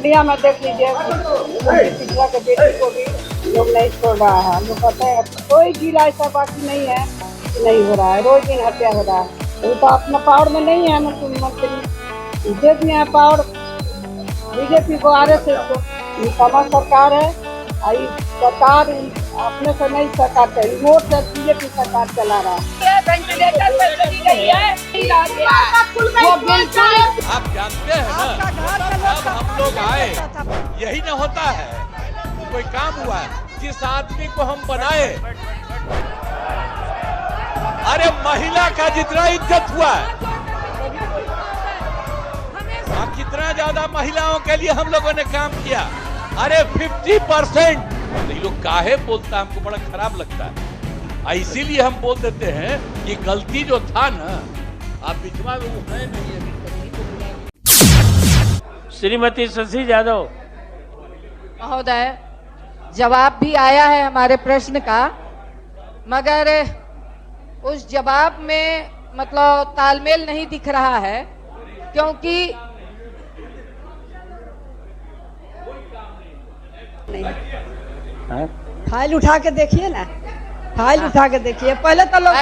India में देख लीजिए, पिछड़ा के बेटी को भी लोग नहीं छोड़ रहा है। हम लोग कहते हैं कोई जिला ऐसा बाकी नहीं है कि नहीं हो रहा है, रोज दिन हत्या हो रहा है। वो तो अपना पावर में नहीं है, मुख्यमंत्री दे दिए हैं पावर बीजेपी को, RSS को। समाज सरकार है, आई सरकार अपने से नहीं सरकार है, रिमोट से बीजेपी सरकार चला रहा है। वेंटिलेटर पे चली गई है, आप जानते हैं ना, जब हम लोग आए यही न होता है, कोई काम हुआ जिस आदमी को हम बनाए, अरे महिला का जितना इज्जत हुआ है, कितना ज्यादा महिलाओं के लिए हम लोगों ने काम किया। अरे 50%। ये लोग काहे बोलता, हमको बड़ा खराब लगता है। इसीलिए हम बोल देते हैं कि गलती जो था ना, आप बिचवा में वो है नहीं है। श्रीमती शशि यादव महोदय, जवाब भी आया है हमारे प्रश्न का, मगर उस जवाब में मतलब तालमेल नहीं दिख रहा है, क्योंकि फाइल उठा के देखिए ना, फाइल उठा के देखिए। पहले तो लोग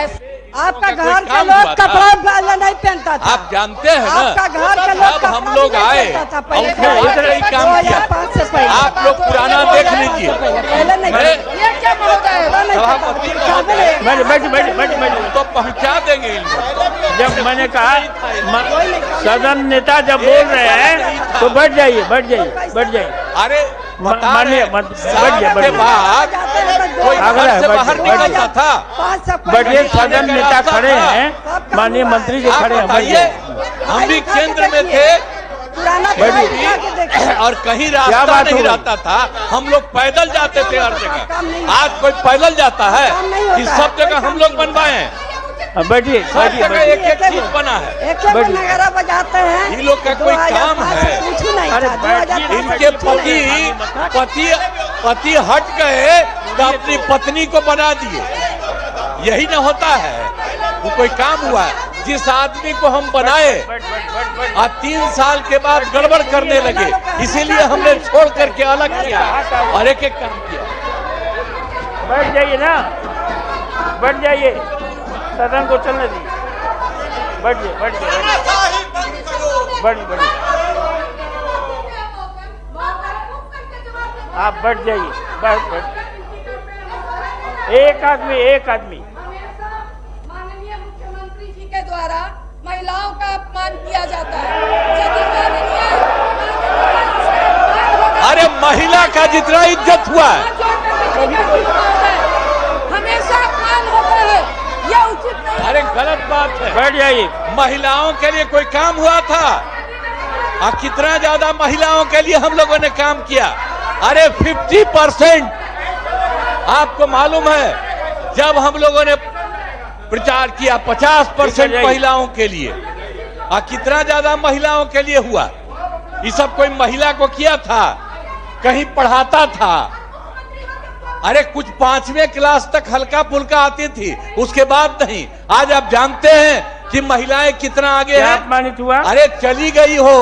आपका घर के लोग कपड़ा नहीं पहनता था, आप जानते हैं ना, आपका घर के लोग जब हम लोग आए इधर ही काम किया। आप लोग पुराना देख लीजिए। पहले नहीं, ये क्या महोदय, तो पहुंचा देंगे इनको। जब मैंने कहा सदन नेता जब बोल रहे हैं तो बैठ जाइए, बैठ जाइए, बैठ जाइए। अरे मानिए, के बाद कोई घर से बाहर निकलता था। बैठिए, सदन नेता खड़े हैं, माननीय मंत्री जी खड़े हैं, बताइए, हम भी केंद्र में थे और कहीं रास्ता नहीं रहता था, हम लोग पैदल जाते थे हर जगह। आज कोई पैदल जाता है? इस सब जगह हम लोग बनवाए हैं। बैठिए, सब जगह एक एक चीज बना है। नगारा बजाते हैं, इन लोग का कोई काम है? इनके पति हट गए तो अपनी पत्नी को बना दिए, यही न होता है। वो कोई काम हुआ जिस आदमी को हम बनाए और 3 साल के बाद गड़बड़ करने लगे, इसीलिए हमने छोड़ करके अलग किया और एक एक काम किया। बैठ जाइए ना, बैठ जाइए, सदन को चलने दीजिए। बैठिए, बैठिए, बैठिए, आप बैठ जाइए, बैठ। एक आदमी, एक आदमी। माननीय मुख्यमंत्री जी के द्वारा महिलाओं का अपमान किया जाता है। अरे महिला का जितना इज्जत हुआ है, हमेशा अपमान होता है, यह उचित नहीं। अरे गलत बात है। बैठ जाइए। महिलाओं के लिए कोई काम हुआ था? और कितना ज्यादा महिलाओं के लिए हम लोगों ने काम किया। अरे 50%। आपको मालूम है, जब हम लोगों ने प्रचार किया 50% महिलाओं के लिए, और कितना ज्यादा महिलाओं के लिए हुआ। ये सब कोई महिला को किया था? कहीं पढ़ाता था? अरे कुछ 5वीं क्लास तक हल्का फुल्का आती थी, उसके बाद नहीं। आज आप जानते हैं कि महिलाएं कितना आगे हैं। अपमानित हुआ? अरे चली गई हो,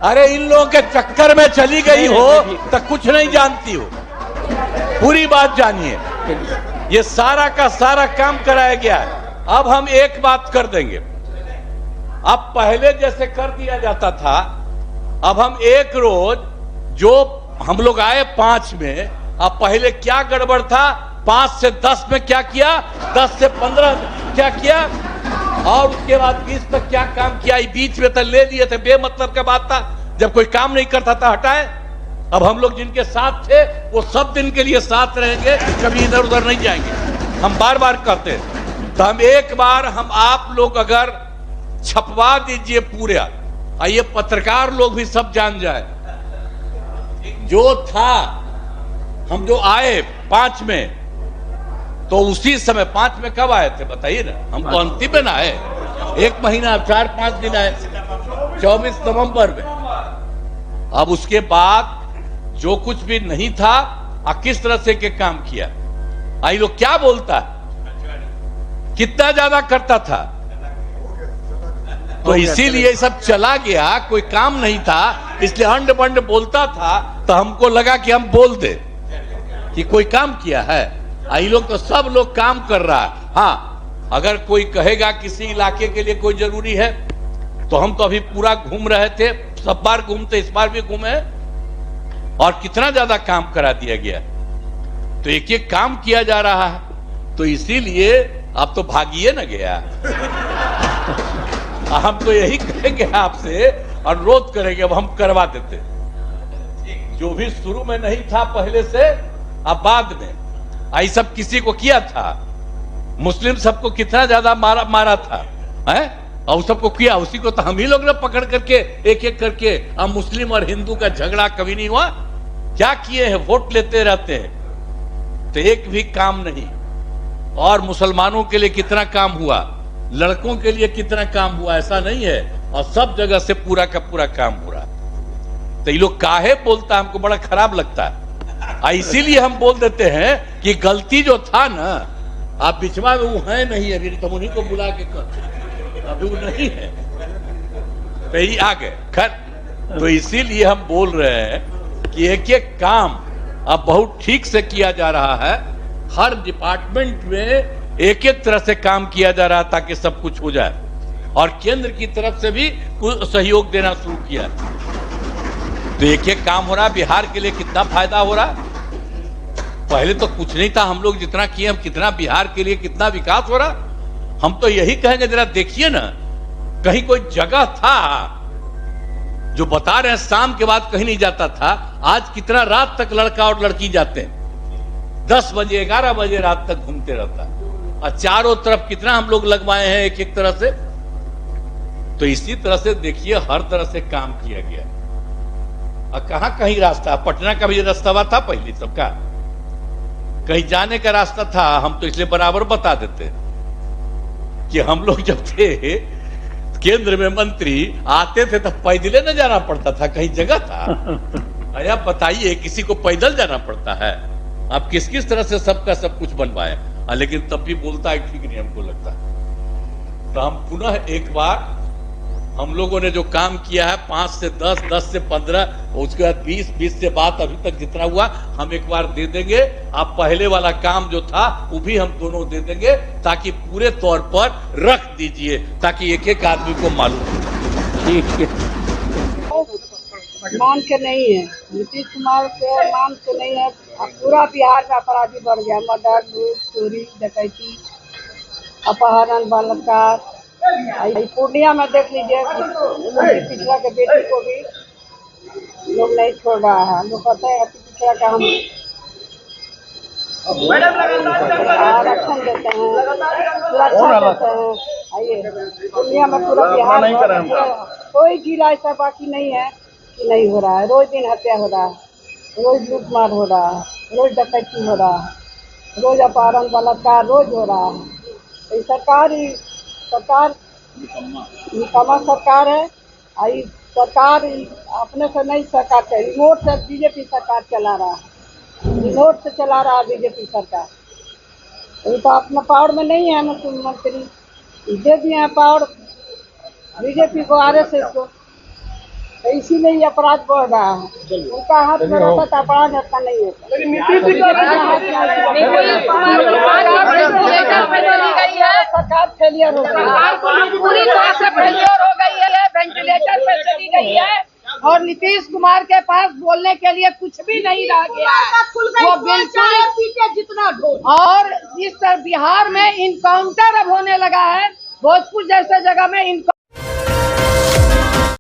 अरे इन लोगों के चक्कर में चली गई हो तो कुछ नहीं जानती हो, पूरी बात जानिए। ये सारा का सारा काम कराया गया है। अब हम एक बात कर देंगे, अब पहले जैसे कर दिया जाता था, अब हम एक रोज, जो हम लोग आए 5 में, अब पहले क्या गड़बड़ था, 5 से 10 में क्या किया, 10 से 15 क्या किया, और उसके बाद 20 तक क्या काम किया, बीच में तो ले लिए थे, बेमतलब का बात था। जब कोई काम नहीं करता था हटाए। अब हम लोग जिनके साथ थे वो सब दिन के लिए साथ रहेंगे, कभी इधर उधर नहीं जाएंगे। हम बार बार कहते हैं, तो हम एक बार, हम आप लोग अगर छपवा दीजिए पूरा, ये पत्रकार लोग भी सब जान जाए, जो था, हम जो आए 5 में, तो उसी समय 5 में कब आए थे बताइए ना? हम तो अंतिम में ना आए, 1 महीना 4-5 दिन आए, 24 नवंबर में। अब उसके बाद जो कुछ भी नहीं था, किस तरह से के काम किया, आई लोग क्या बोलता है, कितना ज्यादा करता था। तो इसीलिए सब चला गया, कोई काम नहीं था, इसलिए अंड बंड बोलता था, तो हमको लगा कि हम बोल दे कि कोई काम किया है। ये लोग तो सब लोग काम कर रहा है। हाँ, अगर कोई कहेगा किसी इलाके के लिए कोई जरूरी है, तो हम तो अभी पूरा घूम रहे थे, सब बार घूमते, इस बार भी घूमे, और कितना ज्यादा काम करा दिया गया। तो एक एक काम किया जा रहा है, तो इसीलिए अब तो भागिए न गया। हम तो यही कहेंगे आपसे, अनुरोध करेंगे, अब हम करवा देते जो भी शुरू में नहीं था पहले से, अब बाद में आई सब किसी को किया था। मुस्लिम सबको कितना ज्यादा मारा था, है? और सबको किया, उसी को तो हम ही लोग ने पकड़ करके एक एक करके। अब मुस्लिम और हिंदू का झगड़ा कभी नहीं हुआ। क्या किए हैं? वोट लेते रहते हैं, तो एक भी काम नहीं। और मुसलमानों के लिए कितना काम हुआ, लड़कों के लिए कितना काम हुआ, ऐसा नहीं है। और सब जगह से पूरा का पूरा काम हो रहा। तो ये लोग काहे बोलता, हमको बड़ा खराब लगता है। इसीलिए हम बोल देते हैं कि गलती जो था ना, आप बिचवा में वो है नहीं, अभी तो उन्हीं को बुला के कर, अभी वो नहीं है, तो ही आ गए खैर। तो इसीलिए हम बोल रहे हैं कि एक एक काम अब बहुत ठीक से किया जा रहा है। हर डिपार्टमेंट में एक एक तरह से काम किया जा रहा है ताकि सब कुछ हो जाए, और केंद्र की तरफ से भी कुछ सहयोग देना शुरू किया। तो एक एक काम हो रहा। बिहार के लिए कितना फायदा हो रहा। पहले तो कुछ नहीं था, हम लोग जितना किए, हम कितना बिहार के लिए कितना विकास हो रहा। हम तो यही कहेंगे, जरा देखिए ना, कहीं कोई जगह था जो बता रहे हैं शाम के बाद कहीं नहीं जाता था, आज कितना रात तक लड़का और लड़की जाते हैं, 10 बजे 11 बजे रात तक घूमते रहता है। और चारों तरफ कितना हम लोग लगवाए हैं एक एक तरह से। तो इसी तरह से देखिए, हर तरह से काम किया गया। और कहां कहीं रास्ता, पटना का भी रास्ता था पहले सबका, कहीं जाने का रास्ता था। हम तो इसलिए बराबर बता देते कि हम लोग जब थे केंद्र में मंत्री, आते थे तब पैदल न जाना पड़ता था, कहीं जगह था। अरे आप बताइए, किसी को पैदल जाना पड़ता है? आप किस किस तरह से सबका सब कुछ बनवाए, लेकिन तब भी बोलता है ठीक नहीं, हमको लगता है। तो हम पुनः एक बार, हम लोगों ने जो काम किया है 5 से 10, 10 से 15, उसके बाद 20, 20 से बात अभी तक जितना हुआ हम एक बार दे देंगे। आप पहले वाला काम जो था वो भी हम दोनों दे देंगे, ताकि पूरे तौर पर रख दीजिए, ताकि एक एक आदमी को मालूम हो। ठीक है, मान के नहीं है, नीतीश कुमार के मान के नहीं है। अब पूरा बिहार में अपराधी बढ़ गया, मर्डर, लूट, चोरी, डकैती, अपहरण, बलात्कार। पूर्णिया में देख लीजिए, पिछड़ा के बेटी को भी लोग नहीं छोड़ रहा है। लोग कहते हैं पिछड़ा का हम आरक्षण देते हैं, सुरक्षा देते हैं। आइए, पूर्णिया में पूरा बिहार, कोई जिला ऐसा बाकी नहीं है कि नहीं हो रहा है। रोज दिन हत्या हो रहा है, रोज लूटमार हो रहा है, रोज डकैती हो रहा है, रोज अपहरण, बलात्कार रोज हो रहा है। सरकार निकम्मा सरकार है। आई सरकार अपने से नहीं, सरकार से रिमोट से बीजेपी सरकार चला रहा है, रिमोट से चला रहा है बीजेपी सरकार। ये तो अपना पावर में नहीं है, मुख्यमंत्री दे दिए हैं पावर बीजेपी को, आरएसएस को। तो इसीलिए अपराध बढ़ रहा है। उनका हाथ में रहता तो अपराध रहता नहीं होता। सरकार फेलियर हो गई, पूरी तरह से फेलियर हो गई है, वेंटिलेटर पे चली गई है, और नीतीश कुमार के पास बोलने के लिए कुछ भी नहीं रह गया है। वो बिल्कुल जितना ढोल। और इस बिहार में इनकाउंटर अब होने लगा है, भोजपुर जैसे जगह में